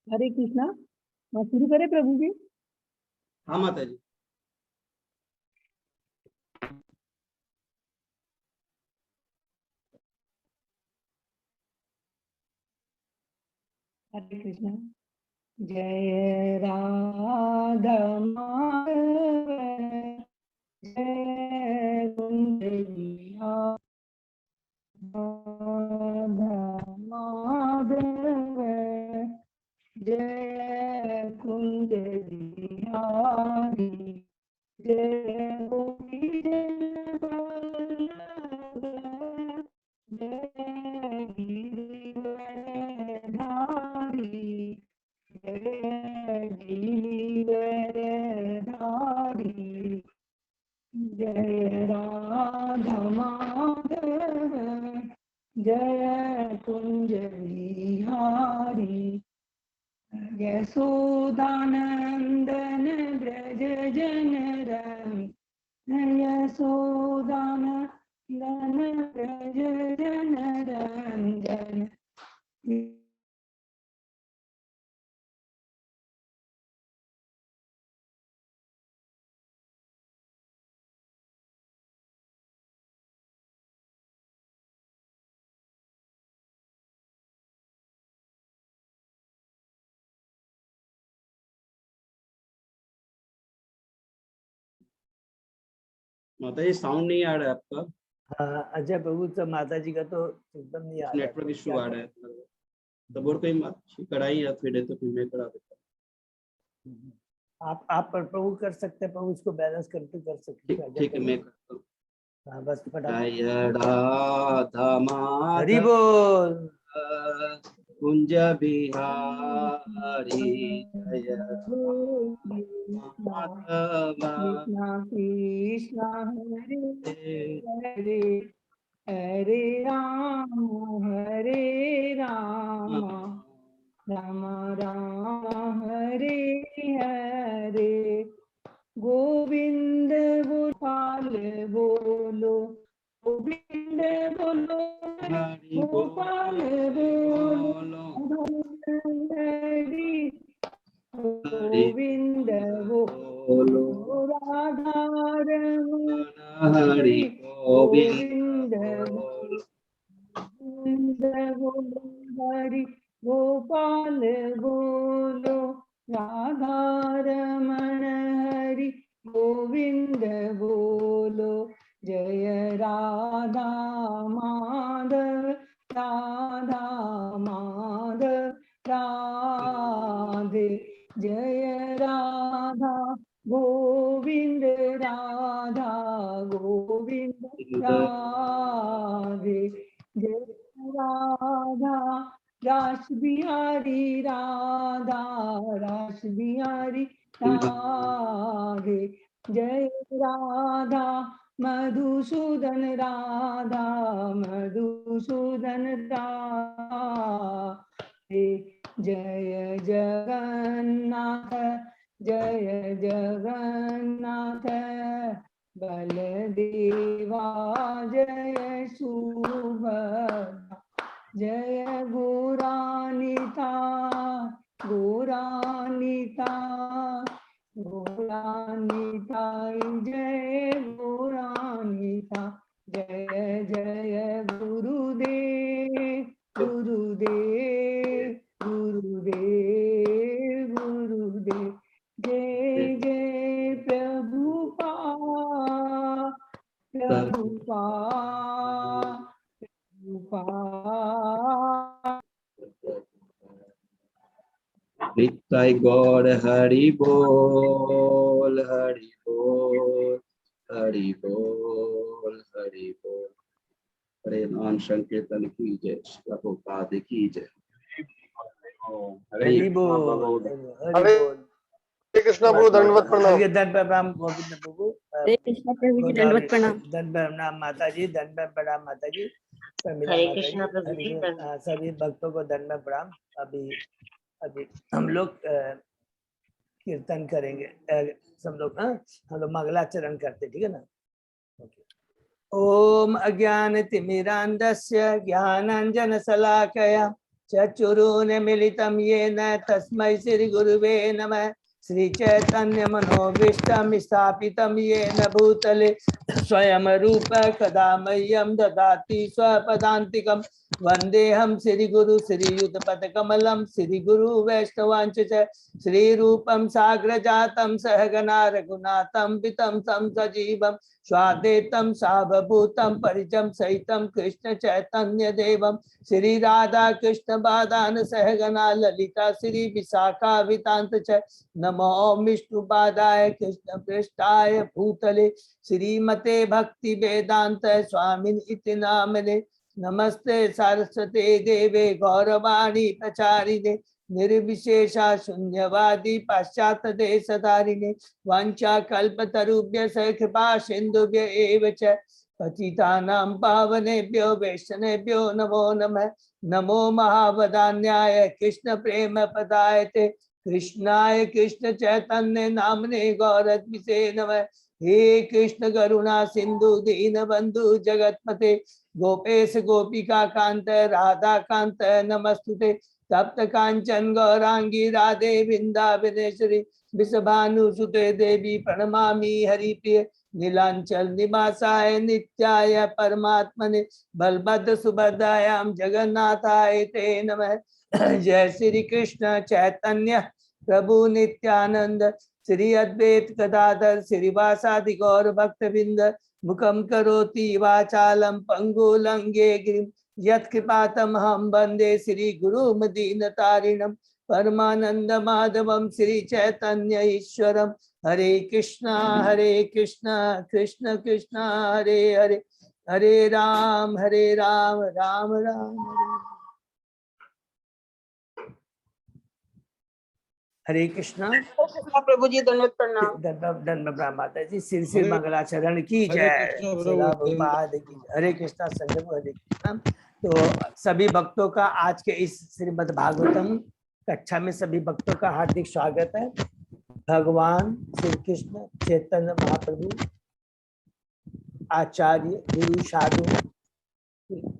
हरे कृष्णा। शुरू करें प्रभु जी? हाँ माता जी। हरे कृष्णा। जय राधा माधव, जय कुंज बिहारी, राधा माधव, जय कुंज बिहारी, जय गोपी जन वल्लभ, जय गिरिवरधारी, जय गिरिवरधारी, जय राधा माधव, जय कुंज बिहारी, यशोदानंदन ब्रज जन रंजन, यशोदानंदन ब्रज जन रंजन। माता जी साउंड नहीं आ रहा है आपका। हाँ अच्छा प्रभु, तो माता जी का तो एकदम नहीं आ रहा है। नेटवर्क इशू आ रहा है तब, और कोई कराई या फिर तो फिर मैं करा देता हूँ। आप प्रभु कर सकते हैं, प्रभु इसको बैलेंस करके कर सकते हैं। ठीक है मैं करता हूँ। हाँ बस जय राधा हरि माधव बोल, कुंज बिहारी, जय माधव कृष्णा कृष्णा हरे हरे, हरे राम राम राम हरे हरे, गोविंद गोपाल बोलो, गोविंद बोलो, हरि गोपाल बोलो, हरि गोविंद बोलो, राधा रमण हरि गोविंद गोविंद बोलो, हरि गोपाल बोलो, राधा रमण हरि गोविंद बोलो, जय राधा माधव, राधा माधव राधे, जय राधा गोविंद, राधा गोविंद राधे, जय राधा रास बिहारी, राधा रास बिहारी राधे, जय राधा मधुसूदन, राधा मधुसूदन राधे, जय जगन्नाथ, जय जगन्नाथ बलदेवा, जय सुभद्रा, जय गौरानिता, गौरानिता गौरानिता, जय गौरानिता, जय जय गुरुदेव गुरुदेव गुरुदेव गुरुदेव, जय जय प्रभुपाद प्रभुपाद प्रभुपाद। नित्य गौर हरि बोल, हरि बोल, हरि बोल, हरि बोल। हरे नाम संकीर्तन की जय, प्रभुपाद की जय। हरि बोल, हरि बोल। कृष्णा प्रभु, दंडवत प्रणाम। आगे दंडवत प्रणाम गोविंद प्रभु। हरे कृष्णा प्रभु जी, दंडवत प्रणाम। दंडवत प्रणाम माता जी, दंडवत प्रणाम माता जी। प्रमिला हरे माता कृष्णा जी, प्रभु हरि जी, बोल। दंडवत। सभी भक्तों को दंडवत प्रणाम। अभी अभी हम लोग कीर्तन करेंगे। सब लोग हम लोग मंगलाचरण करते, ठीक है ना। ओम अज्ञानतिमिरान्धस्य ज्ञानाञ्जनशलाकया चक्षुरुन्मीलितं येन तस्मै श्रीगुरुवे नमः। श्रीचैतन्यमनोभीष्टं स्थापितं येन भूतले स्वयं रूप कदा मह्यं ददाति स्वपदान्तिकं। वन्देऽहं श्रीगुरु श्रीयुतपदकमलं श्रीगुरु वैष्णवांच च श्रीरूपं साग्रजातं सहगना रघुनाथं वितं तं सजीवं स्वादेतं सावभूतं परिजं सहितं कृष्ण चैतन्य देवं श्री राधा कृष्ण बादान सहगना ललिता श्री विशाखा वितांत च नमो विष्णुपादाय कृष्ण पृष्ठाय भूतले श्रीमते भक्ति वेदांत स्वामिन इति नामने। नमस्ते सरस्वते देवे गौरवाणी प्रचारिणे निर्विशेषा शून्यवादी पाश्चात्य देशधारिणे वांछा कल्पतरुभ्य कृपा सिंधुभ्य एव च पतितानां पावनेभ्यो वैष्णवेभ्यो नमो नमः। नमो महावदान्याय कृष्ण प्रेम पदायते कृष्णाय कृष्ण चैतन्य नामने गौरद्विषे नमः। हे कृष्ण करुणा सिंधु दीन बंधु जगतपते गोपेश गोपिका कांत राधा कांत नमस्तुते। तप्त कांचन गौरांगी राधे वृंदावनेश्वरी विषभानुसुते देवी प्रणमामि हरिप्रिय। नीलांचल निवासाय नित्याय परमात्मने बलभद्र सुभद्रायां जगन्नाथाय ते नमः। जय श्री कृष्ण चैतन्य प्रभु नित्यानंद श्री अद्वैत गदाधर श्रीवासादि गौर भक्तवृंद मुखम करोति वाचालम पंगुलंगे गिरिम यत्कृपातमहं वंदे श्री गुरुं दीनतारिणं परमानंद माधवम श्री चैतन्य ईश्वरम। हरे कृष्णा कृष्ण कृष्णा हरे हरे हरे राम राम राम हरे। हरे कृष्णा प्रभु जी, दंडवत प्रणाम। दंड प्रणाम माता जी। श्री श्री मंगलाचरण की जय। प्रभुपाद की जय। हरे कृष्णा संगम हरे कृष्णा। तो सभी भक्तों का आज के इस श्रीमद् भागवतम कक्षा में सभी भक्तों का हार्दिक स्वागत है। भगवान श्री कृष्ण चैतन्य महाप्रभु आचार्य गुरु साधु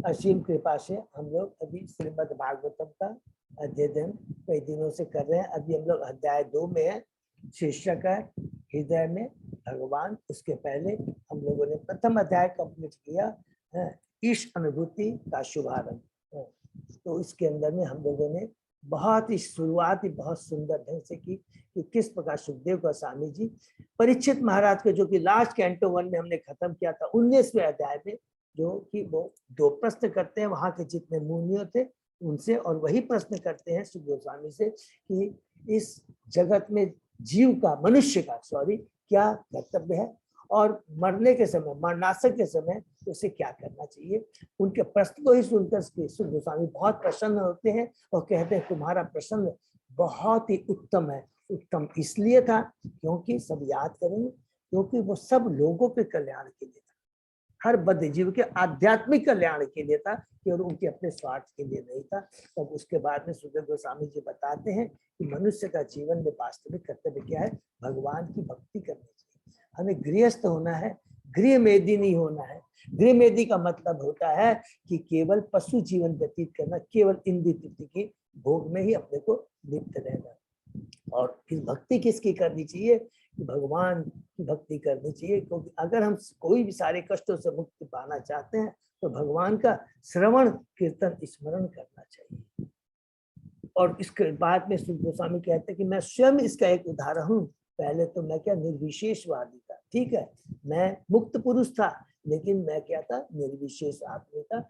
असीम कृपा से हम लोग अभी श्रीमद् भागवतम का अध्ययन कई दिनों से कर रहे हैं। अभी हम लोग अध्याय 2 में है। शीर्षक है हृदय में भगवान। उसके पहले हम लोगों ने प्रथम अध्याय कंप्लीट किया, ईश अनुभूति का शुभारंभ। तो इसके अंदर में हम लोगों ने बहुत ही शुरुआत ही बहुत सुंदर ढंग से की कि किस प्रकार सुखदेव गोस्वामी जी परीक्षित महाराज के, जो कि लास्ट कैंटो 1 में हमने खत्म किया था, 19वें अध्याय में, जो कि वो 2 प्रश्न करते हैं वहां के जितने मुनियों थे उनसे, और वही प्रश्न करते हैं सुख गोस्वामी से कि इस जगत में जीव का, मनुष्य का क्या कर्तव्य है और मरने के समय, मरणासक के समय उसे क्या करना चाहिए। उनके प्रश्न को ही सुनकर सुख गोस्वामी बहुत प्रसन्न होते हैं और कहते हैं तुम्हारा प्रश्न बहुत ही उत्तम है। उत्तम इसलिए था क्योंकि सब याद करेंगे, क्योंकि वो सब लोगों के कल्याण के लिए था, हर बद्ध जीव के आध्यात्मिक कल्याण के लिए था, केवल उनके अपने स्वार्थ के लिए नहीं था। तब उसके बाद में सुखदेव गोस्वामी जी बताते हैं कि मनुष्य का जीवन में वास्तविक कर्तव्य क्या है, भगवान की भक्ति करनी चाहिए। हमें गृहस्थ होना है, गृहमेदी नहीं होना है। गृहमेदी का मतलब होता है कि केवल पशु जीवन व्यतीत करना, केवल इंद्रिय तृप्ति की भोग में ही अपने को लिप्त रहना। और फिर भक्ति किसकी करनी चाहिए, भगवान की भक्ति करनी चाहिए। क्योंकि अगर हम कोई भी सारे कष्टों से मुक्ति पाना चाहते हैं तो भगवान का श्रवण कीर्तन स्मरण करना चाहिए। और इसके बाद में सुख गोस्वामी कहते हैं कि मैं स्वयं इसका एक उदाहरण हूँ। पहले तो मैं क्या, निर्विशेषवादी था, ठीक है, मैं मुक्त पुरुष था, लेकिन मैं क्या था, निर्विशेष आत्मा था।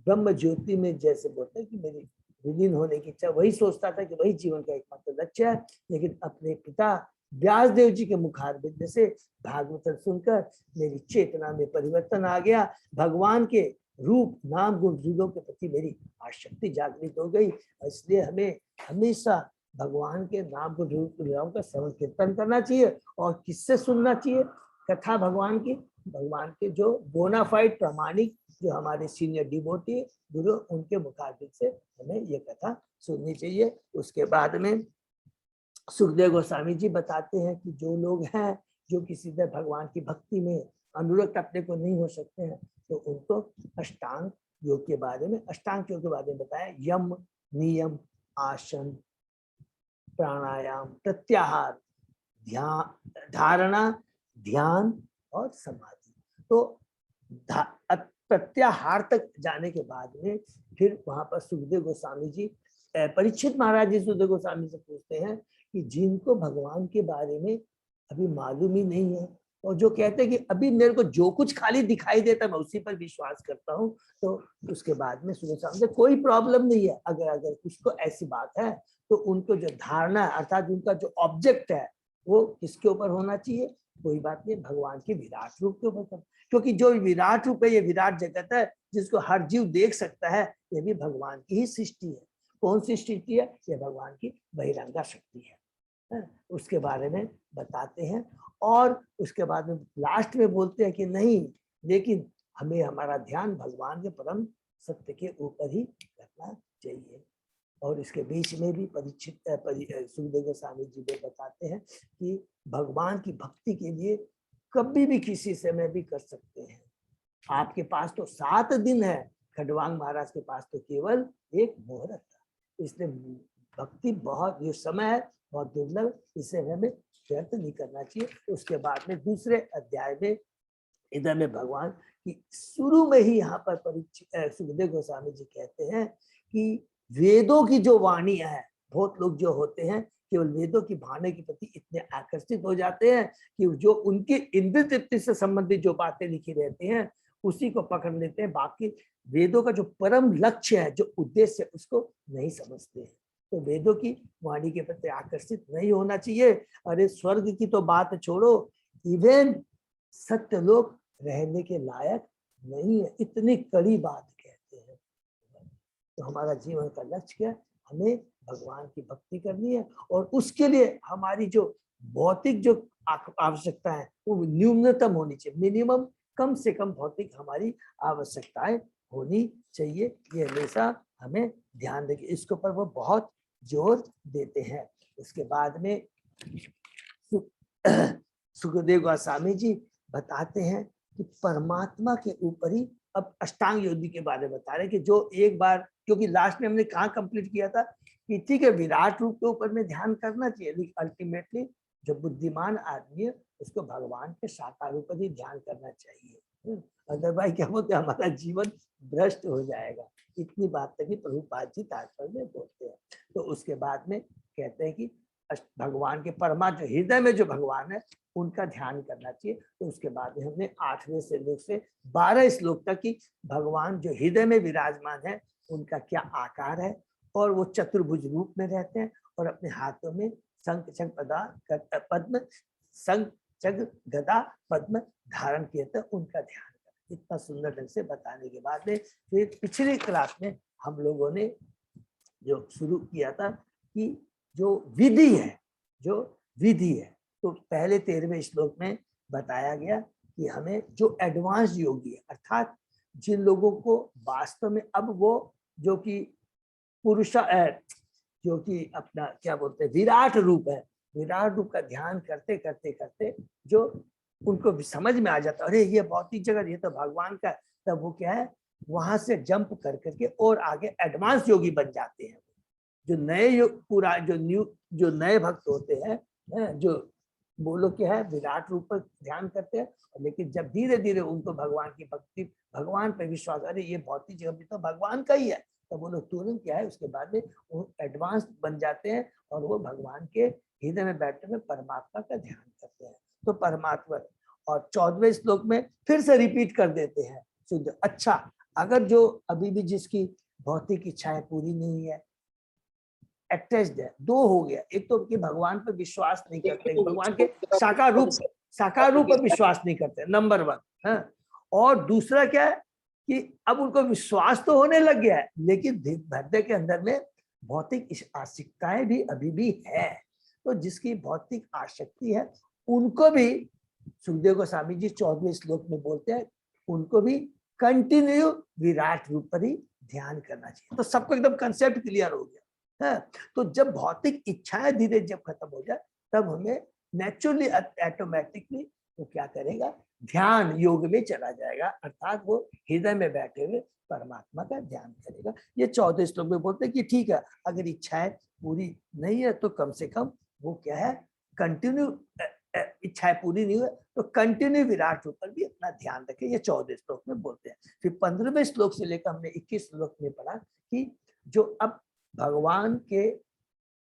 ब्रह्म ज्योति में जैसे बोलते हैं कि मेरी विलीन होने की इच्छा, वही सोचता था कि वही जीवन का एकमात्र लक्ष्य है। लेकिन अपने पिता व्यासदेव जी के मुखारबिंद से भागवत सुनकर मेरी चेतना में परिवर्तन आ गया। भगवान के रूप नाम गुण रूपों के प्रति मेरी आसक्ति जागृत हो गई। इसलिए हमें हमेशा भगवान के नाम को रूप का श्रवण कीर्तन करना चाहिए। और किससे सुनना चाहिए कथा भगवान की? भगवान के जो बोनाफाइड प्रामाणिक जो हमारे सीनियर डिवोटी गुरु, उनके मुखारबिन से हमें ये कथा सुननी चाहिए। उसके बाद में सुखदेव गोस्वामी जी बताते हैं कि जो लोग हैं जो किसी तरह भगवान की भक्ति में अनुरक्त अपने को नहीं हो सकते हैं, तो उनको अष्टांग योग के बारे में बताया। यम, नियम, आसन, प्राणायाम, प्रत्याहार, ध्यान, धारणा, ध्यान और समाधि। तो प्रत्याहार तक जाने के बाद में फिर वहां पर सुखदेव गोस्वामी जी, परीक्षित महाराज जी सुखदेव गोस्वामी से पूछते हैं कि जिनको भगवान के बारे में अभी मालूम ही नहीं है और जो कहते हैं कि अभी मेरे को जो कुछ खाली दिखाई देता है मैं उसी पर विश्वास करता हूँ, तो उसके बाद में सुखदेव गोस्वामी से कोई प्रॉब्लम नहीं है। अगर कुछ तो ऐसी बात है तो उनको जो धारणा अर्थात उनका जो ऑब्जेक्ट है वो किसके ऊपर होना चाहिए? कोई बात नहीं, भगवान के विराट रूप के ऊपर। क्योंकि जो विराट रूप है, ये विराट जगत है जिसको हर जीव देख सकता है, ये भी भगवान की ही सृष्टि है। कौन सी सृष्टि है? ये भगवान की बहिरंगा शक्ति है। उसके बारे में बताते हैं और उसके बाद में लास्ट में बोलते हैं कि नहीं, लेकिन हमें हमारा ध्यान भगवान के परम सत्य के ऊपर ही करना चाहिए। और इसके बीच में भी परीक्षित सुखदेव गोस्वामी जी बताते हैं कि भगवान की भक्ति के लिए कभी भी किसी समय भी कर सकते हैं। आपके पास तो 7 दिन है, खडवांग महाराज के पास तो केवल एक मुहूर्त था। इसलिए भक्ति बहुत, ये समय है बहुत दुर्लभ, इसे हमें व्यर्थ नहीं करना चाहिए। उसके बाद में दूसरे अध्याय में इधर में भगवान की शुरू में ही यहाँ पर सुखदेव गोस्वामी जी कहते हैं कि वेदों की जो वाणियां है, बहुत लोग जो होते हैं केवल वेदों की भावना के प्रति इतने आकर्षित हो जाते हैं कि जो उनके इंद्रिय तृप्ति से संबंधित जो बातें लिखी रहती हैं उसी को पकड़ लेते हैं, बाकी वेदों का जो परम लक्ष्य है, जो उद्देश्य है, उसको नहीं समझते हैं। तो वेदों की वाणी के प्रति आकर्षित नहीं होना चाहिए। अरे स्वर्ग की तो बात छोड़ो, इवन सत्यलोक रहने के लायक नहीं है, इतनी कड़ी बात कहते हैं। तो हमारा जीवन का लक्ष्य क्या? हमें भगवान की भक्ति करनी है और उसके लिए हमारी जो भौतिक जो आवश्यकता है वो न्यूनतम होनी चाहिए। मिनिमम, कम से कम भौतिक हमारी आवश्यकताएं होनी चाहिए। ये हमेशा हमें ध्यान रखिए, इसके ऊपर वो बहुत जोर देते हैं। उसके बाद में सुखदेव गोस्वामी जी बताते हैं कि परमात्मा के ऊपर ही, अब अष्टांग योग के बारे में बता रहे हैं कि जो एक बार, क्योंकि लास्ट में हमने कहाँ कंप्लीट किया था कि ठीक है विराट रूप के ऊपर में ध्यान करना चाहिए, लेकिन अल्टीमेटली जो बुद्धिमान आदमी है उसको भगवान के साकार रूप पर ही ध्यान करना चाहिए। अदरवाइज क्या बोलते हैं, हमारा जीवन भ्रष्ट हो जाएगा। इतनी बात तक प्रभुपाद जी तात्पर्य में बोलते हैं। तो उसके बाद में कहते हैं कि भगवान के परमात्मा हृदय में जो भगवान है उनका ध्यान करना चाहिए। तो उसके बाद में हमने 8वें श्लोक से 12 श्लोक तक की भगवान जो हृदय में विराजमान है उनका क्या आकार है, और वो चतुर्भुज रूप में रहते हैं और अपने हाथों में शंख पद्म, शंख चक्र गदा पद्म धारण किए थे, उनका ध्यान कर। इतना सुंदर ढंग से बताने के बाद में फिर पिछली क्लास में हम लोगों ने जो शुरू किया था कि जो विधि है, तो पहले 13वें श्लोक में बताया गया कि हमें जो एडवांस योगी है, अर्थात जिन लोगों को वास्तव में अब वो जो कि पुरुष जो कि अपना क्या बोलते हैं विराट रूप है, विराट रूप का ध्यान करते करते करते जो उनको भी समझ में आ जाता, अरे ये भौतिक जगत ये तो भगवान का, तब वो क्या है वहां से जंप कर करके और आगे एडवांस योगी बन जाते हैं। जो नए पूरा जो नए भक्त होते हैं, जो वो लोग क्या है विराट रूप पर ध्यान करते हैं, लेकिन जब धीरे धीरे उनको भगवान की भक्ति, भगवान पर विश्वास, अरे ये भौतिक जगत भी तो भगवान का ही है, तो वो लोग तुरंत क्या है उसके बाद में वो एडवांस बन जाते हैं और वो भगवान के हृदय में बैठने में परमात्मा का ध्यान करते हैं। तो परमात्मा, और 14वें श्लोक में फिर से रिपीट कर देते हैं शुद्ध। अच्छा, अगर जो अभी भी जिसकी भौतिक इच्छाएं पूरी नहीं है, अटैच्ड है, 2 हो गया, एक तो कि भगवान पर विश्वास नहीं करते, भगवान के साकार रूप पर विश्वास नहीं करते, नंबर 1 है। और दूसरा क्या है कि अब उनको विश्वास तो होने लग गया है, लेकिन हृदय के अंदर में भौतिक आसक्तियां भी अभी भी है। तो जिसकी भौतिक आसक्ति है उनको भी सुखदेव गोस्वामी जी 14वें श्लोक में बोलते हैं, उनको भी कंटिन्यू विराट रूप पर ही ध्यान करना चाहिए। तो सबको एकदम कंसेप्ट क्लियर हो गया है। तो जब भौतिक इच्छाएं धीरे जब खत्म हो जाए तब हमें नेचुरली ऑटोमेटिकली वो क्या करेगा, ध्यान योग में चला जाएगा, अर्थात वो हृदय में बैठे हुए परमात्मा का ध्यान करेगा। ये 14 श्लोक में बोलते हैं कि ठीक है, अगर इच्छाएं पूरी नहीं है तो कम से कम वो क्या है, कंटिन्यू, इच्छाएं पूरी नहीं हुई तो कंटिन्यू विराट रूप पर भी अपना ध्यान रखें। ये 14 श्लोक में बोलते हैं। फिर 15वें श्लोक से लेकर हमने 21 श्लोक में पढ़ा कि जो अब भगवान के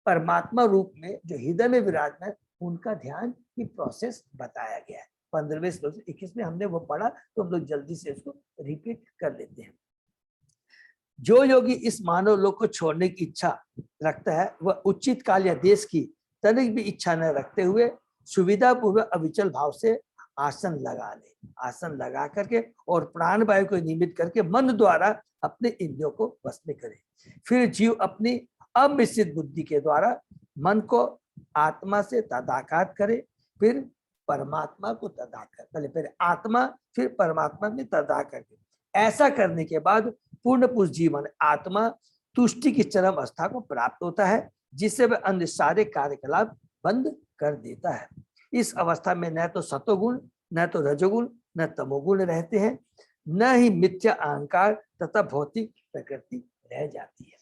परमात्मा रूप में जो हृदय में विराजमान है उनका ध्यान की प्रोसेस बताया गया है। 15वें श्लोक से 21 में हमने वो पढ़ा, तो हम लोग जल्दी से इसको रिपीट कर लेते हैं। जो योगी इस मानव लोक को छोड़ने की इच्छा रखता है वह उचित काल या देश की तनिक भी इच्छा न रखते हुए सुविधा पूर्वक अविचल भाव से आसन लगा ले। आसन लगा करके और प्राण वायु को निमित करके मन द्वारा अपने इंद्रियों को वश में करे। फिर जीव अपनी अमिश्रित बुद्धि के द्वारा मन को आत्मा से तदाकार करे, फिर परमात्मा को तदाकार, पहले आत्मा फिर परमात्मा में तदाकार करे। ऐसा करने के बाद पूर्ण पुरुष जीवन आत्मा तुष्टि की चरम अवस्था को प्राप्त होता है, जिससे वह अन्य सारे कार्यकलाप बंद कर देता है। इस अवस्था में न तो सतोगुण, न तो रजोगुण, न तमोगुण रहते हैं, न ही मिथ्या अहंकार तथा भौतिक प्रकृति रह जाती है।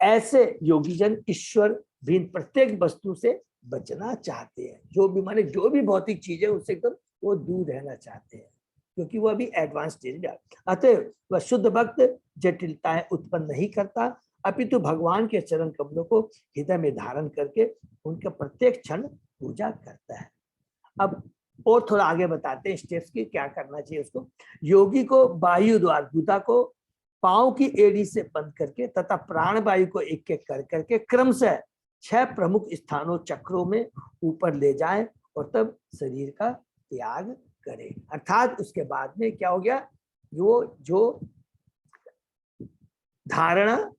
ऐसे योगीजन ईश्वर भिन्न प्रत्येक वस्तु से बचना चाहते हैं। जो भी माने जो भी भौतिक चीज है उससे एकदम वो दूर रहना चाहते हैं, क्योंकि वो अभी एडवांस स्टेज में। अतः वह शुद्ध भक्त जटिलताएं उत्पन्न नहीं करता, अपितु भगवान के चरण कमलों को हृदय में धारण करके उनका प्रत्येक क्षण पूजा करता है। अब और थोड़ा आगे बताते हैं स्टेप्स की, क्या करना चाहिए उसको। योगी को वायु द्वार गुदा को पांव की एड़ी से बंद करके तथा प्राण वायु को एक एक कर करके क्रमशः 6 प्रमुख स्थानों चक्रों में ऊपर ले जाए और तब शरीर का त्याग करे। अर्थात उसके बाद में क्या हो गया, वो जो धारणा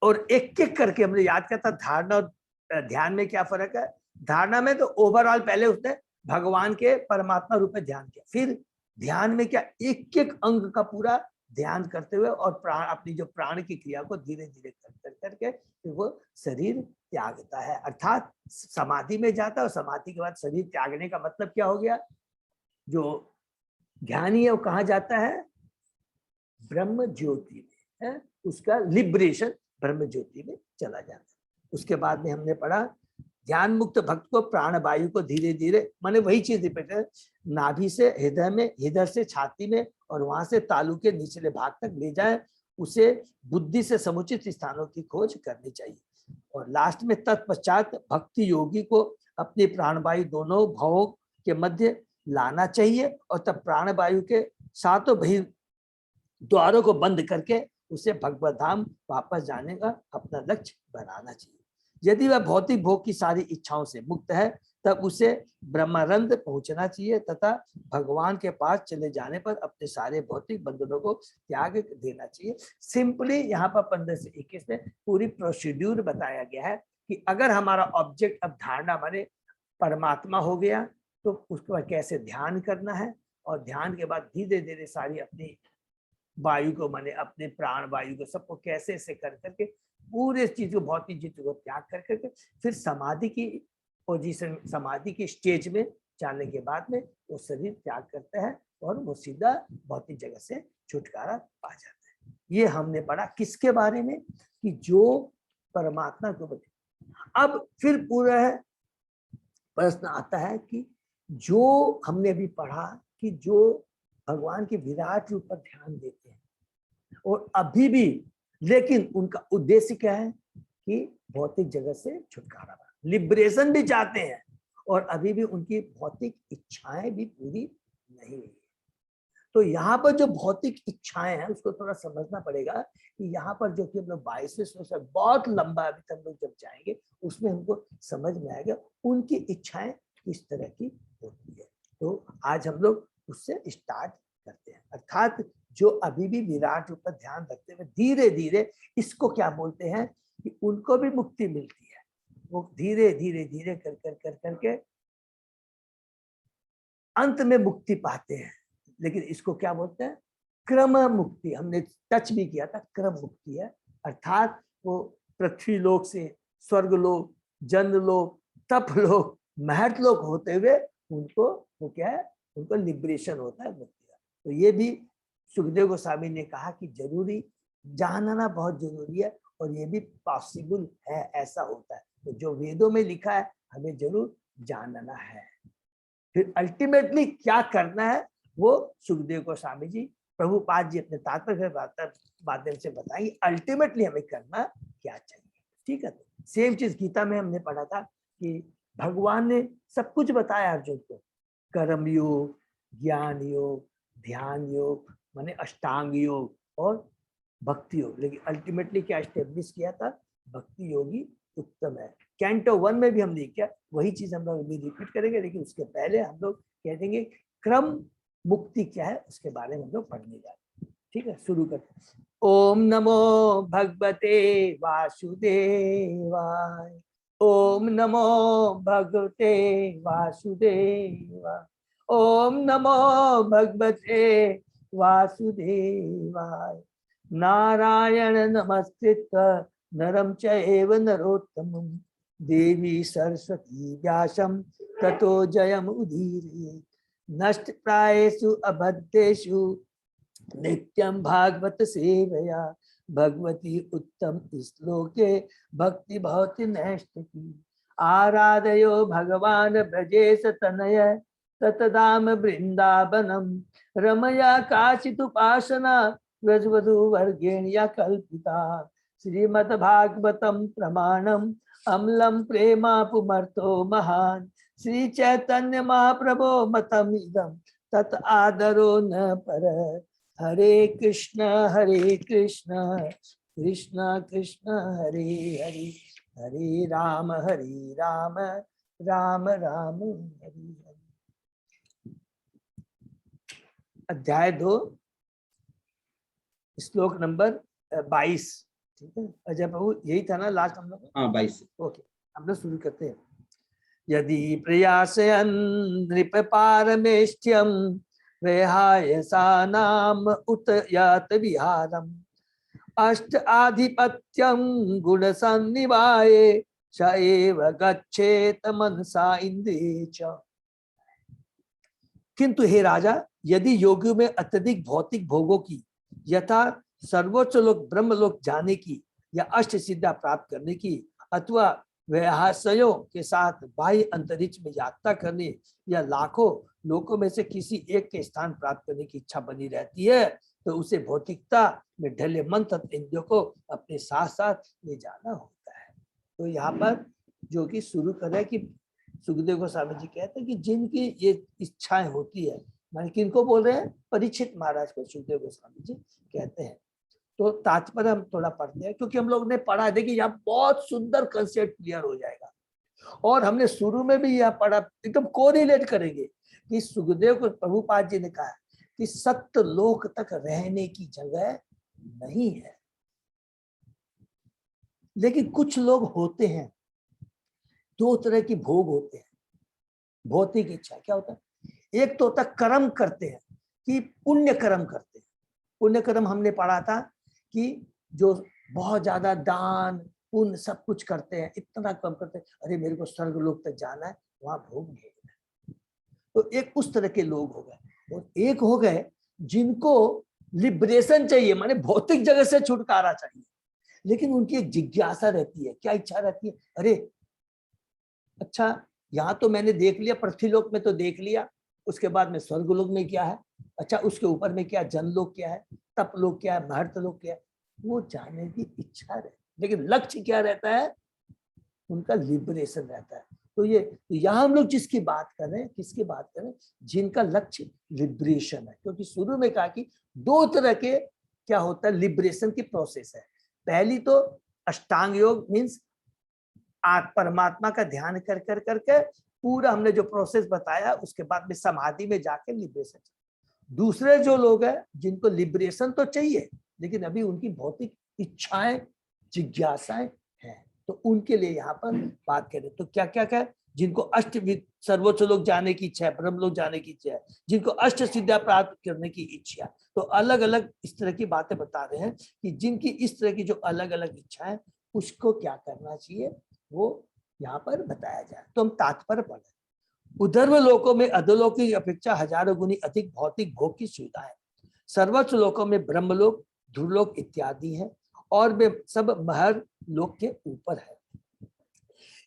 और एक एक करके हमने याद करता, धारणा और ध्यान में क्या फर्क है। धारणा में तो ओवरऑल पहले उसने भगवान के परमात्मा रूप में ध्यान किया, फिर ध्यान में क्या एक एक अंग का पूरा ध्यान करते हुए और प्राण अपनी जो प्राण की क्रिया को धीरे धीरे कर करके फिर वो शरीर त्यागता है, अर्थात समाधि में जाता है। और समाधि के बाद शरीर त्यागने का मतलब क्या हो गया, जो ज्ञानी है वो कहाँ जाता है, ब्रह्म ज्योति में है, उसका लिबरेशन ब्रह्म ज्योति में चला जाता है। उसके बाद में हमने पढ़ा ध्यान मुक्त भक्त को प्राण वायु को धीरे धीरे, माने वही चीज रिपीट है, नाभि से हृदय में, हृदय से छाती में और वहां से तालू के निचले भाग तक ले जाए। उसे बुद्धि से समुचित स्थानों की खोज करनी चाहिए। और लास्ट में तत्पश्चात भक्ति योगी को अपनी प्राण वायु दोनों भावों के मध्य लाना चाहिए और तब प्राण वायु के सातों बहिर् द्वारों को बंद करके उसे भगवत धाम वापस जाने का अपना लक्ष्य बनाना चाहिए। यदि वह भौतिक भोग की सारी इच्छाओं से मुक्त है तब उसे ब्रह्मानंद पहुंचना चाहिए तथा भगवान के पास चले जाने पर अपने सारे भौतिक बंधनों को त्याग देना चाहिए। सिंपली यहाँ पर 15 से 21 में पूरी प्रोसीड्यूर बताया गया है कि अगर हमारा ऑब्जेक्ट अब धारणा माने परमात्मा हो गया तो उसके बाद कैसे ध्यान करना है, और ध्यान के बाद धीरे धीरे सारी अपनी वायु को माने अपने प्राण वायु को सबको कैसे से कर करके पूरे चीज को भौतिक चीज को त्याग कर करके फिर समाधि की पोजीशन, समाधि की स्टेज में जाने के बाद में वो शरीर त्याग करता है और वो सीधा भौतिक जगत से छुटकारा पा जाता है। ये हमने पढ़ा किसके बारे में, कि जो परमात्मा को बचे। अब फिर पूरा प्रश्न आता है कि जो हमने अभी पढ़ा कि जो भगवान के विराट रूप पर ध्यान देते हैं और अभी भी, लेकिन उनका उद्देश्य क्या है कि भौतिक जगत से छुटकारा पाना, लिबरेशन भी चाहते हैं और अभी भी उनकी भौतिक इच्छाएं भी पूरी नहीं हुई। तो यहाँ पर जो भौतिक इच्छाएं हैं उसको थोड़ा समझना पड़ेगा कि यहाँ पर जो कि हम लोग 22वें बहुत लंबा अभी तक लोग जब जाएंगे उसमें हमको समझ में आएगा उनकी इच्छाएं किस तरह की होती है। तो आज हम लोग उससे स्टार्ट करते हैं। अर्थात जो अभी भी विराट रूप पर ध्यान रखते हुए धीरे धीरे, इसको क्या बोलते हैं कि उनको भी मुक्ति मिलती है। वो धीरे धीरे धीरे कर कर कर करके अंत में मुक्ति पाते हैं। लेकिन इसको क्या बोलते हैं? क्रम मुक्ति। हमने टच भी किया था, क्रम मुक्ति है। अर्थात वो पृथ्वी लोक से स्वर्ग लोक, जन लोक, तप लोक, महर्त लोक होते हुए उनको वो क्या है, उनको लिबरेशन होता है, मुक्ति का। तो ये भी सुखदेव गोस्वामी ने कहा कि जरूरी जानना बहुत जरूरी है और ये भी पॉसिबल है, ऐसा होता है। तो जो वेदों में लिखा है हमें जरूर जानना है। फिर अल्टीमेटली क्या करना है वो सुखदेव गोस्वामी जी, प्रभुपाद जी अपने तात्पर्य माध्यम से बताएंगे अल्टीमेटली हमें करना क्या चाहिए। ठीक है, सेम चीज गीता में हमने पढ़ा था कि भगवान ने सब कुछ बताया अर्जुन को, कर्म योग, ज्ञान योग, ध्यान योग माने अष्टांग योग और भक्ति योग। लेकिन अल्टीमेटली क्या एस्टेब्लिश किया था? भक्ति योगी उत्तम है। कैंटो 1 में भी हमने किया, वही चीज हम लोग अभी रिपीट करेंगे। लेकिन उसके पहले हम लोग कह देंगे क्रम मुक्ति क्या है, उसके बारे में हम लोग पढ़ने जा रहे हैं। ठीक है, शुरू करते हैं। ओम नमो भगवते वासुदेवाय। ओम नमो भगवते वासुदेवाय। ओम नमो भगवते वासुदेवाय। नारायण नमस्कृत्य नरं चैव नरोत्तमं देवी सरस्वती व्यासं ततो जयम् उदीरयेत्। नष्टप्रायेषु अबद्धेषु नित्यं भागवत सेवया भगवती उत्तम श्लोके भक्ति भवति नैष्ठिकी। आराधयो भगवान ब्रजेश तनय ततदाम वृंदावनम रमया काचिदुपासना व्रजवधू वर्गेण्या कल्पिता। श्रीमद्भागवतम प्रमाणम अम्लम प्रेमा पुमर्थो महान। श्री चैतन्य महाप्रभो मतम इदम तत् आदरो न पर। हरे कृष्ण कृष्ण कृष्ण हरे हरे, हरे राम राम राम हरे हरे। अध्याय 2 श्लोक नंबर 22। ठीक है अजय प्रभु, यही था ना लास्ट हम लोग? हाँ 22। ओके, हम लोग शुरू करते हैं। यदि प्रयासयन् नृप पारमेष्ठ्यं विहाय सानाम उत यात विहारम्। अष्ट आधिपत्यं गुण सन्निवाये च एव गच्छेत मनसा इंद्रिये च। किंतु हे राजा, यदि योगियों में अत्यधिक भौतिक भोगों की यथा सर्वोच्च लोक ब्रह्म लोक जाने की या अष्ट सिद्धा प्राप्त करने की अथवा व्यासयों के साथ बाह्य अंतरिक्ष में यात्रा करने या लाखों लोकों में से किसी एक के स्थान प्राप्त करने की इच्छा बनी रहती है, तो उसे भौतिकता में ढले मन तथा इंद्रियों को अपने साथ साथ ले जाना होता है। तो यहाँ पर जो कि शुरू कर रहे हैं कि सुखदेव गोस्वामी जी कहते हैं कि जिनकी ये इच्छाएं होती है, माने किनको बोल रहे हैं? परीक्षित महाराज को सुखदेव गोस्वामी जी कहते हैं। तो तात्पर्य हम थोड़ा पढ़ते हैं क्योंकि हम लोग ने पढ़ा, देखिए यहाँ बहुत सुंदर कंसेप्ट क्लियर हो जाएगा। और हमने शुरू में भी यह पढ़ा, एकदम कोरिलेट करेंगे कि सुखदेव को प्रभुपाद जी ने कहा कि सत्य लोक तक रहने की जगह नहीं है। लेकिन कुछ लोग होते हैं, 2 तरह की भोग होते हैं। भौतिक इच्छा क्या होता है? एक तो होता कर्म करते हैं कि पुण्य कर्म करते हैं। पुण्य कर्म हमने पढ़ा था कि जो बहुत ज्यादा दान पुण्य सब कुछ करते हैं, इतना कम करते हैं, अरे मेरे को स्वर्ग लोक तक जाना है, वहां भोग भोगना है। तो एक उस तरह के लोग हो गए। और एक हो गए जिनको लिबरेशन चाहिए, माने भौतिक जगत से छुटकारा चाहिए, लेकिन उनकी एक जिज्ञासा रहती है। क्या इच्छा रहती है? अरे अच्छा, यहाँ तो मैंने देख लिया, पृथ्वीलोक में तो देख लिया, उसके बाद में स्वर्गलोक में क्या है, अच्छा उसके ऊपर में क्या जनलोक क्या है, तप लोक क्या है, महर्त लोक क्या है, वो जानने की इच्छा रहती है। लेकिन लक्ष्य क्या रहता है? उनका लिबरेशन रहता है। तो ये यहाँ हम लोग जिसकी बात कर रहे हैं, किसकी बात कर रहे हैं? जिनका लक्ष्य लिबरेशन है। क्योंकि शुरू में कहा कि 2 तरह के क्या होता है लिबरेशन की प्रोसेस है। पहली तो अष्टांग योग मीन्स परमात्मा का ध्यान कर कर करके पूरा हमने जो प्रोसेस बताया, उसके बाद में समाधि में जाके लिबरेशन। दूसरे जो लोग हैं जिनको लिबरेशन तो चाहिए, लेकिन अभी उनकी भौतिक इच्छाएं जिज्ञासाएं तो उनके लिए यहाँ पर बात करें तो क्या क्या क्या, जिनको अष्ट सर्वोच्च लोक जाने की इच्छा है, ब्रह्म लोक जाने की इच्छा है, जिनको अष्ट सिद्धियां प्राप्त करने की इच्छा, तो अलग अलग इस तरह की बातें बता रहे हैं कि जिनकी इस तरह की जो अलग अलग इच्छा है उसको क्या करना चाहिए वो यहाँ पर बताया जाए। तो हम तात्पर्य पढ़े। उधर्व लोकों में अधोलोक की अपेक्षा हजारों गुनी अधिक भौतिक भोग की सुविधा है। सर्वोच्च लोकों में ब्रह्मलोक, ध्रुवलोक इत्यादि है और वे सब महर लोक के ऊपर है।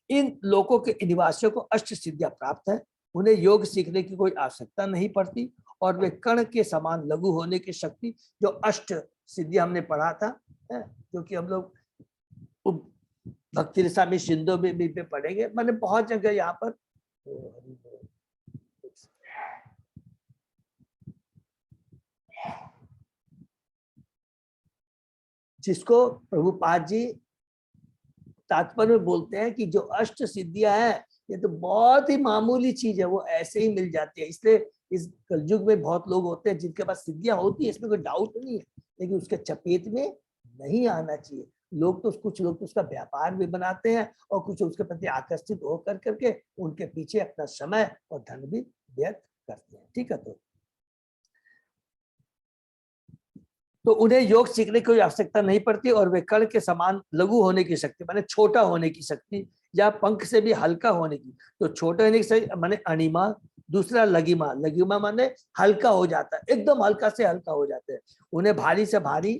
इन लोकों के निवासियों को अष्ट सिद्धियां प्राप्त है। उन्हें योग सीखने की कोई आवश्यकता नहीं पड़ती और वे कण के समान लघु होने की शक्ति, जो अष्ट सिद्धियां हमने पढ़ा था, जो कि हम लोग भक्ति रसा में सिंधु में भी पढ़ेंगे, मैंने बहुत जगह यहाँ पर जिसको प्रभुपाद जी तात्पर्य में बोलते हैं कि जो अष्ट सिद्धियां हैं ये तो बहुत ही मामूली चीज है, वो ऐसे ही मिल जाती है। इसलिए इस कलयुग में बहुत लोग होते हैं जिनके पास सिद्धियां होती है, इसमें कोई डाउट नहीं है, लेकिन उसके चपेट में नहीं आना चाहिए। लोग तो कुछ लोग तो उसका व्यापार भी बनाते हैं और कुछ उसके प्रति आकर्षित होकर करके उनके पीछे अपना समय और धन भी व्यर्थ करते हैं। ठीक है, तो उन्हें योग सीखने की कोई आवश्यकता नहीं पड़ती और वे कण के समान लघु होने की शक्ति, माने छोटा होने की शक्ति, या पंख से भी हल्का होने की। तो छोटे होने की शक्ति माने अणिमा, दूसरा लघिमा, लघिमा माने हल्का हो जाता है, एकदम हल्का से हल्का हो जाते हैं। उन्हें भारी से भारी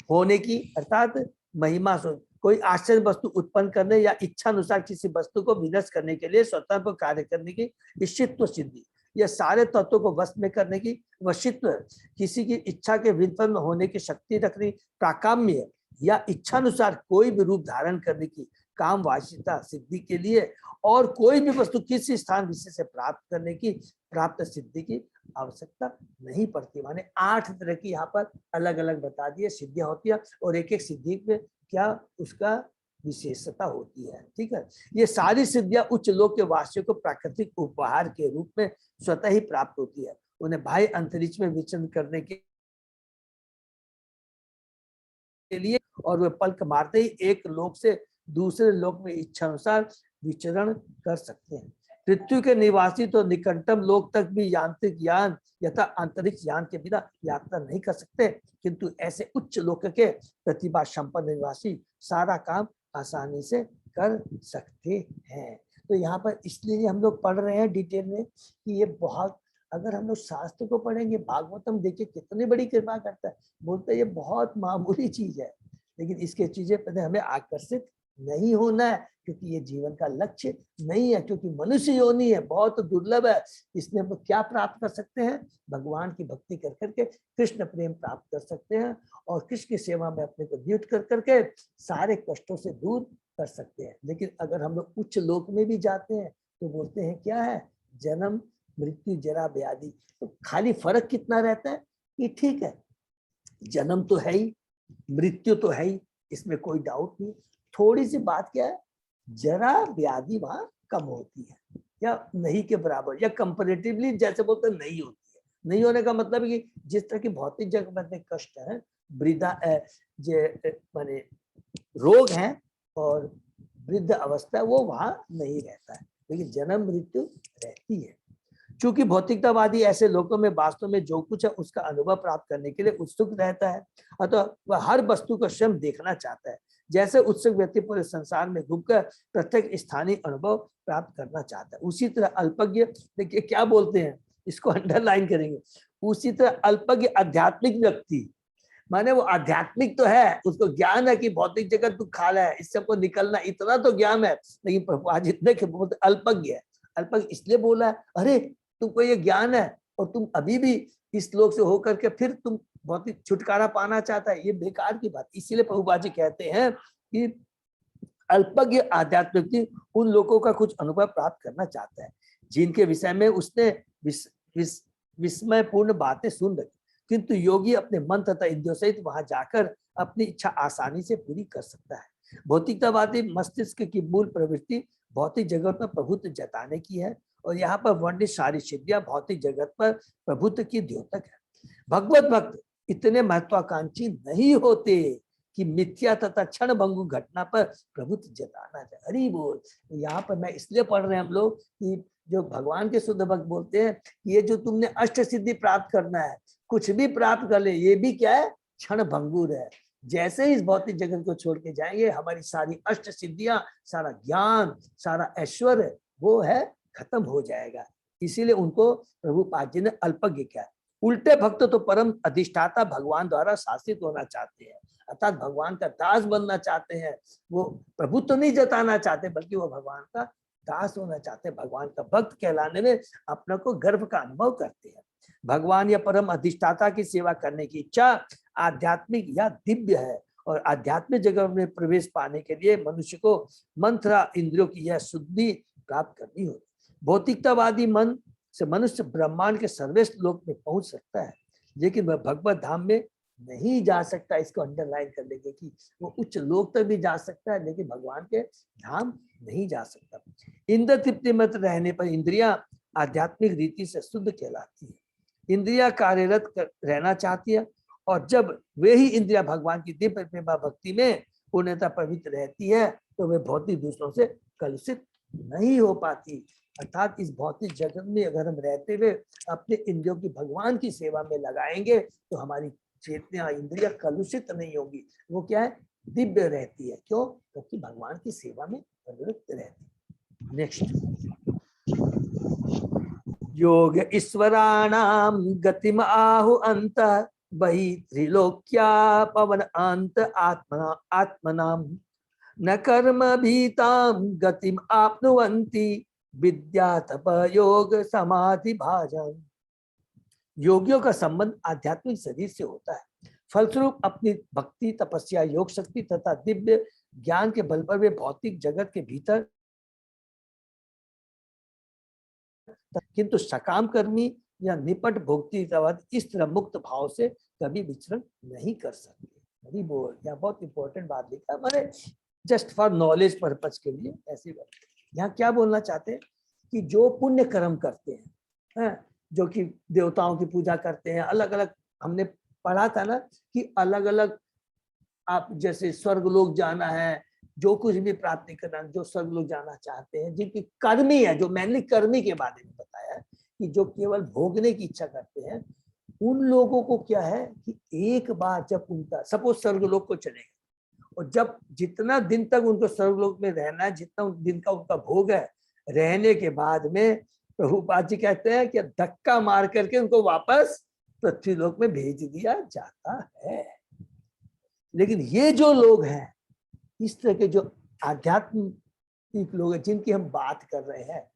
होने की, अर्थात महिमा, कोई आश्चर्य वस्तु उत्पन्न करने या इच्छा अनुसार किसी वस्तु को विनष्ट करने के लिए स्वतंत्र कार्य करने की इच्छित्व सिद्धि, यह सारे तत्वों को वश में करने की वशित्व, किसी की इच्छा के विपन्न होने की शक्ति रखनी, प्राकाम्य या इच्छानुसार कोई भी रूप धारण करने की काम वाचिता सिद्धि के लिए, और कोई भी वस्तु किसी स्थान विशेष से प्राप्त करने की प्राप्त सिद्धि की आवश्यकता नहीं पड़ती। माने 8 तरह की यहाँ पर अलग अलग बता दिए सिद्धियां होती है और एक एक सिद्धि में क्या उसका विशेषता होती है। ठीक है, ये सारी सिद्धियां उच्च लोक के वासियों को प्राकृतिक उपहार के रूप में स्वतः ही प्राप्त होती है। उन्हें बाह्य अंतरिक्ष में विचरण करने के लिए और वे पलक मारते ही एक लोक से दूसरे लोक में इच्छा अनुसार विचरण कर सकते हैं। पृथ्वी के निवासी तो निकटतम लोक तक भी यांत्रिक यान यथा अंतरिक्ष यान के बिना यात्रा नहीं कर सकते, किंतु ऐसे उच्च लोक के प्रतिभा संपन्न निवासी सारा काम आसानी से कर सकते हैं। तो यहाँ पर इसलिए हम लोग पढ़ रहे हैं डिटेल में कि ये बहुत, अगर हम लोग शास्त्र को पढ़ेंगे, भागवतम देखिए कितनी बड़ी कृपा करता है, बोलते हैं ये बहुत मामूली चीज है, लेकिन इसके चीजें पर हमें आकर्षित नहीं होना है, क्योंकि ये जीवन का लक्ष्य नहीं है, क्योंकि मनुष्य योनि है, बहुत दुर्लभ है। इसमें हम क्या प्राप्त कर सकते हैं? भगवान की भक्ति कर करके कृष्ण प्रेम प्राप्त कर सकते हैं और कृष्ण की सेवा में अपने को नियुक्त कर करके सारे कष्टों से दूर कर सकते हैं। लेकिन अगर हम लोग उच्च लोक में भी जाते हैं तो बोलते हैं क्या है? जन्म मृत्यु जरा व्याधि। तो खाली फर्क कितना रहता है कि ठीक है, जन्म तो है ही, मृत्यु तो है ही, इसमें कोई डाउट नहीं। थोड़ी सी बात क्या है, जरा व्याधि वहां कम होती है या नहीं के बराबर, या कंपैरेटिवली जैसे बोलते नहीं होती है। नहीं होने का मतलब है कि जिस तरह की भौतिक जगत में कष्ट है, वृद्धा माने रोग है और वृद्ध अवस्था, वो वहां नहीं रहता है, लेकिन जन्म मृत्यु रहती है। चूंकि भौतिकतावादी ऐसे लोगों में वास्तव में जो कुछ है उसका अनुभव प्राप्त करने के लिए उत्सुक रहता है, अतः वह हर वस्तु का स्वयं देखना चाहता है। जैसे उत्सुक व्यक्ति पूरे संसार में घूमकर प्रत्येक स्थानीय अनुभव प्राप्त करना चाहता है, उसी तरह अल्पज्ञ, देखिए क्या बोलते हैं, इसको अंडरलाइन करेंगे, उसी तरह अल्पज्ञ आध्यात्मिक व्यक्ति, माने वो आध्यात्मिक तो है, उसको ज्ञान है कि भौतिक जगत तू खाला है, इससे हमको निकलना, इतना तो ज्ञान है, लेकिन आज इतने के बोलते अल्पज्ञ है। अल्पज्ञ इसलिए बोला है, अरे तुमको ये ज्ञान है और तुम अभी भी इस लोक से होकर के फिर तुम भौतिक छुटकारा पाना चाहता है, ये बेकार की बात। इसीलिए प्रभुपाद जी कहते हैं कि अल्पज्ञ आध्यात्मिक व्यक्ति उन लोगों का कुछ अनुभव प्राप्त करना चाहता है जिनके विषय में उसने विस्मयपूर्ण बातें सुन रखी, किंतु योगी अपने मन तथा इंद्रियों सहित वहां जाकर अपनी इच्छा आसानी से पूरी कर सकता है। भौतिकतावादी मस्तिष्क की मूल प्रवृत्ति भौतिक जगत पर प्रभुत्व जताने की है और यहाँ पर वर्णित सारी सिद्धियां भौतिक जगत पर प्रभुत्व की द्योतक है। भगवत भक्त इतने महत्वाकांक्षी नहीं होते कि मिथ्या तथा क्षण भंगु घटना पर प्रभुत्व जताना चाहिए। हरि बोल। यहाँ पर मैं इसलिए पढ़ रहे हैं हम लोग कि जो भगवान के शुद्ध भक्त बोलते हैं ये जो तुमने अष्ट सिद्धि प्राप्त करना है, कुछ भी प्राप्त कर ले, ये भी क्या है, क्षण भंगुर है। जैसे ही इस भौतिक जगत को छोड़ के जाएंगे, हमारी सारी अष्ट सिद्धियां, सारा ज्ञान, सारा ऐश्वर्य वो है खत्म हो जाएगा। इसीलिए उनको प्रभुपाद जी ने अल्पज्ञ किया। उल्टे भक्त तो परम अधिष्ठाता भगवान द्वारा शासित होना चाहते हैं, अर्थात भगवान का दास बनना चाहते हैं। वो प्रभुत्व नहीं जताना चाहते, बल्कि वो भगवान का दास होना चाहते हैं। भगवान का भक्त कहलाने में अपने को गर्व का अनुभव करते हैं। भगवान या परम अधिष्ठाता की सेवा करने की इच्छा आध्यात्मिक या दिव्य है, और आध्यात्मिक जगत में प्रवेश पाने के लिए मनुष्य को मंत्र इंद्रियों की यह शुद्धि प्राप्त करनी होती। भौतिकतावादी मन से मनुष्य ब्रह्मांड के सर्वेश्वर लोक में पहुंच सकता है, लेकिन वह भगवत धाम में नहीं जा सकता। इसको अंडरलाइन कर लेंगे कि वो उच्च लोक तक भी जा सकता है, लेकिन भगवान के धाम नहीं जा सकता। इंद्र तृप्ति मत रहने पर इंद्रियां आध्यात्मिक रीति से शुद्ध कहलाती है। इंद्रियां कार्यरत रहना चाहती है, और जब वे ही इंद्रियां भगवान की दिव्य प्रेमा भक्ति में पूर्णता पवित्र रहती है, तो वे भौतिक दूसरों से कलुषित नहीं हो पाती। अर्थात इस भौतिक जगत में अगर हम रहते हुए अपने इंद्रियों की भगवान की सेवा में लगाएंगे, तो हमारी चेतना इंद्रियां कलुषित नहीं होगी। वो क्या है, दिव्य रहती है। क्यों? क्योंकि भगवान की सेवा में प्रवृत्त रहती है। नेक्स्ट, योग ईश्वराणाम गतिम आहु अंत बहि त्रिलोक्या पवन अंत आत्मना आत्मनाम न कर्म भीताम गतिम आपनुवन्ति विद्या तप योग समाधि भाजन। योगियों का संबंध आध्यात्मिक शरीर से होता है। फलस्वरूप अपनी भक्ति, तपस्या, योग शक्ति तथा दिव्य ज्ञान के बल पर वे भौतिक जगत के भीतर, किंतु सकाम कर्मी या निपट भोक्तिवाद इस तरह मुक्त भाव से कभी विचरण नहीं कर सकते। अभी बोल, यहाँ बहुत इंपॉर्टेंट बात लिखा है, मैंने जस्ट फॉर नॉलेज पर्पज के लिए ऐसी बात। यहाँ क्या बोलना चाहते हैं कि जो पुण्य कर्म करते हैं, जो कि देवताओं की पूजा करते हैं, अलग अलग, हमने पढ़ा था ना कि अलग अलग, आप जैसे स्वर्ग लोक जाना है, जो कुछ भी प्राप्ति करना, जो स्वर्ग लोक जाना चाहते हैं, जिनकी कर्मी है, जो मैंने कर्मी के बारे में बताया कि जो केवल भोगने की इच्छा करते हैं, उन लोगों को क्या है कि एक बार जब उनका सपोज स्वर्गलोक को चलेगा, और जब जितना दिन तक उनको स्वर्गलोक में रहना है, जितना दिन का उनका भोग है, रहने के बाद में प्रभुपाद जी कहते हैं कि धक्का मार करके उनको वापस पृथ्वी लोक में भेज दिया जाता है। लेकिन ये जो लोग हैं, इस तरह के जो आध्यात्मिक लोग हैं जिनकी हम बात कर रहे हैं,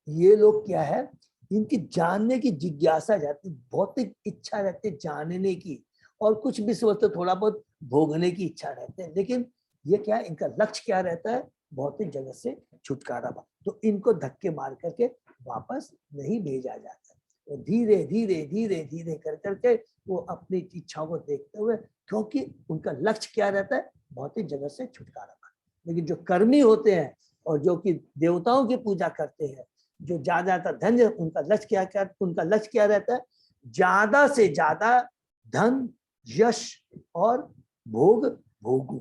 ये लोग क्या है, इनकी जानने की जिज्ञासा रहती, भौतिक इच्छा रहती है जानने की, और कुछ भी सोचते थोड़ा बहुत भोगने की इच्छा रहते हैं। लेकिन ये क्या है, इनका लक्ष्य क्या रहता है, भौतिक जगत से छुटकारा। तो इनको धक्के मार करके वापस नहीं भेजा जाता। तो धीरे धीरे धीरे धीरे कर करके वो अपनी इच्छाओं को देखते हुए, क्योंकि उनका लक्ष्य क्या रहता है, भौतिक जगत से छुटकारा पाना। लेकिन जो कर्मी होते हैं और जो कि देवताओं की पूजा करते हैं, जो ज्यादा धन, उनका लक्ष्य क्या, उनका लक्ष्य क्या रहता है, ज्यादा से ज्यादा धन, यश और भोग भोगू।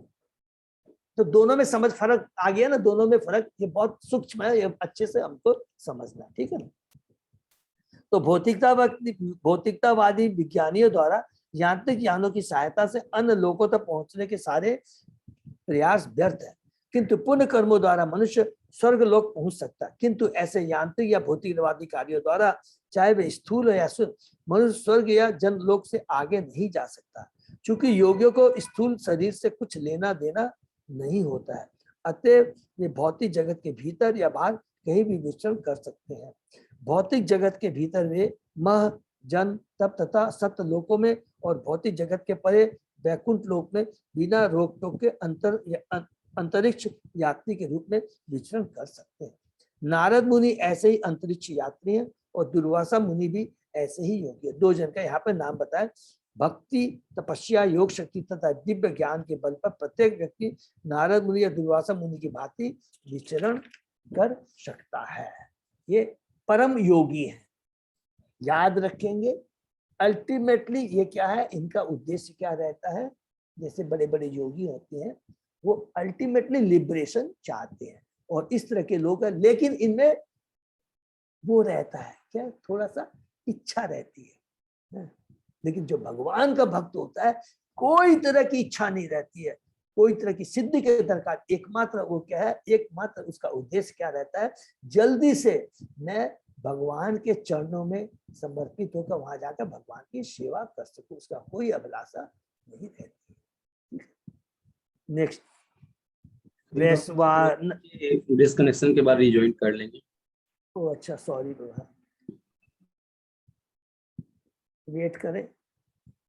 तो दोनों में समझ फर्क आ गया ना, दोनों में फर्क, ये बहुत सूक्ष्म है, ये अच्छे से हमको समझना, ठीक है ना। तो भौतिकतावादी विज्ञानियों द्वारा यांत्रिक यानों की सहायता से अन्य लोगों तक पहुंचने के सारे प्रयास व्यर्थ है, किंतु पुण्य कर्मों द्वारा मनुष्य स्वर्ग लोक पहुंच सकता है। किंतु ऐसे यांत्रिक या भौतिकवादी कार्यों द्वारा, चाहे वे स्थूल या सूक्ष्म, मनुष्य स्वर्ग या जनलोक से आगे नहीं जा सकता, क्योंकि योगियों को स्थूल शरीर से कुछ लेना देना नहीं होता है। अतः वे भौतिक जगत के भीतर या बाहर कहीं भी विचरण कर सकते हैं। भौतिक जगत के भीतर वे मह, जन, तप तथा सप्त लोकों में, और भौतिक जगत के परे वैकुंठ लोक में बिना रोक टोक के अंतरिक्ष यात्री के रूप में विचरण कर सकते हैं। नारद मुनि ऐसे ही अंतरिक्ष यात्री हैं, और दुर्वासा मुनि भी ऐसे ही योगी है। दो जन का यहाँ पर नाम बताया। भक्ति, तपस्या, योग शक्ति तथा दिव्य ज्ञान के बल पर प्रत्येक व्यक्ति नारद मुनि या दुर्वासा मुनि की भांति विचरण कर सकता है। ये परम योगी है, याद रखेंगे। अल्टीमेटली ये क्या है, इनका उद्देश्य क्या रहता है, जैसे बड़े बड़े योगी होते हैं, वो अल्टीमेटली लिबरेशन चाहते हैं और इस तरह के लोग हैं, लेकिन इनमें वो रहता है क्या, थोड़ा सा इच्छा रहती है। लेकिन जो भगवान का भक्त होता है कोई तरह की इच्छा नहीं रहती है, कोई तरह की सिद्धि के दरकार, एकमात्र वो क्या है, एकमात्र उसका उद्देश्य क्या रहता है, जल्दी से मैं भगवान के चरणों में समर्पित होकर वहां जाकर भगवान की सेवा कर सकूं, उसका कोई अभिलाषा नहीं रहती। नेक्स्ट, वैश्वान, डिस्कनेक्शन के बाद रिजॉइन कर लेंगे। ओ अच्छा, सॉरी ब्रदर, वेट करें,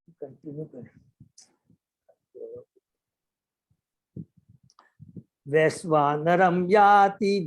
कंटिन्यू करें। वैश्वानरम याति